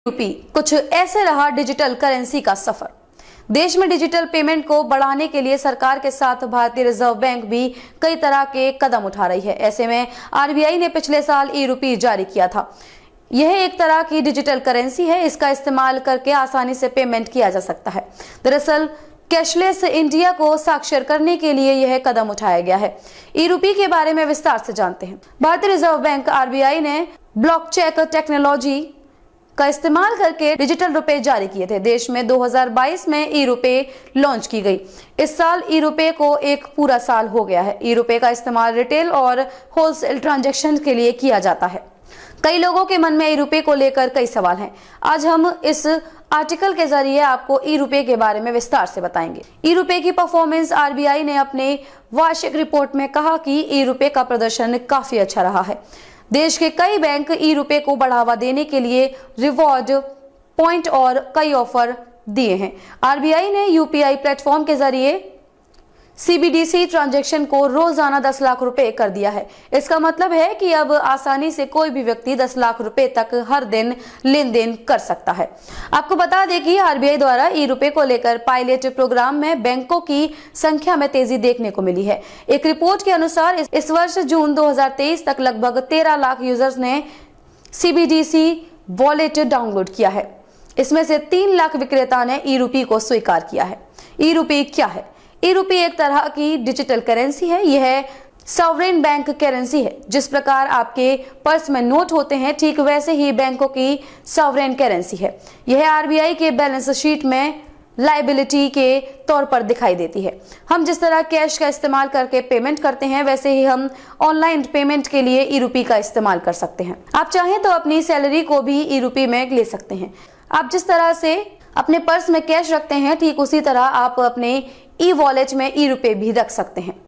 UP कुछ ऐसे रहा डिजिटल करेंसी का सफर। देश में डिजिटल पेमेंट को बढ़ाने के लिए सरकार के साथ भारतीय रिजर्व बैंक भी कई तरह के कदम उठा रही है। ऐसे में आरबीआई ने पिछले साल ई-रूपी जारी किया था। यह एक तरह की डिजिटल करेंसी है। इसका इस्तेमाल करके आसानी से पेमेंट किया जा सकता है। दरअसल कैशलेस इंडिया को साक्षर करने के लिए यह कदम उठाया गया है। ई-रूपी के बारे में विस्तार से जानते हैं। भारतीय रिजर्व बैंक आरबीआई ने ब्लॉकचेन टेक्नोलॉजी का इस्तेमाल करके डिजिटल रुपए जारी किए थे। देश में 2022 में ई-रुपए लॉन्च की गई। इस साल ई-रुपए को एक पूरा साल हो गया है। ई-रुपए का इस्तेमाल रिटेल और होलसेल ट्रांजैक्शन के लिए किया जाता है। कई लोगों के मन में ई-रुपए को लेकर कई सवाल हैं। आज हम इस आर्टिकल के जरिए आपको ई-रुपए के बारे में विस्तार से बताएंगे। ई-रुपए की परफॉर्मेंस आरबीआई ने अपने वार्षिक रिपोर्ट में कहा कि ई-रुपए का प्रदर्शन काफी अच्छा रहा है। देश के कई बैंक ई-रुपए को बढ़ावा देने के लिए रिवॉर्ड पॉइंट और कई ऑफर दिए हैं। आरबीआई ने यूपीआई प्लेटफॉर्म के जरिए सीबीडीसी ट्रांजैक्शन को रोजाना 10 लाख रुपए कर दिया है। इसका मतलब है कि अब आसानी से कोई भी व्यक्ति 10 लाख रुपए तक हर दिन लेन देन कर सकता है। आपको बता दें कि आरबीआई द्वारा ई-रुपए को लेकर पायलट प्रोग्राम में बैंकों की संख्या में तेजी देखने को मिली है। एक रिपोर्ट के अनुसार इस वर्ष जून 2023 तक लगभग 13 लाख यूजर्स ने सीबीडीसी वॉलेट डाउनलोड किया है। इसमें से 3 लाख विक्रेता ने ई-रुपए को स्वीकार किया है। ई-रुपए क्या है? ई-रुपए एक तरह की डिजिटल करेंसी है। यह सॉवरेन बैंक करेंसी है। जिस प्रकार आपके पर्स में नोट होते हैं, ठीक वैसे ही बैंकों की सॉवरेन करेंसी है। यह आरबीआई के बैलेंस शीट में लायबिलिटी के तौर पर दिखाई देती है। हम जिस तरह कैश का इस्तेमाल करके पेमेंट करते हैं, वैसे ही हम ऑनलाइन पेमेंट के लिए ई-रुपए का इस्तेमाल कर सकते हैं। आप चाहें तो अपनी सैलरी को भी ई-रुपए में ले सकते हैं। आप जिस तरह से अपने पर्स में कैश रखते हैं, ठीक उसी तरह आप अपने ई-वॉलेट में ई-रुपए भी रख सकते हैं।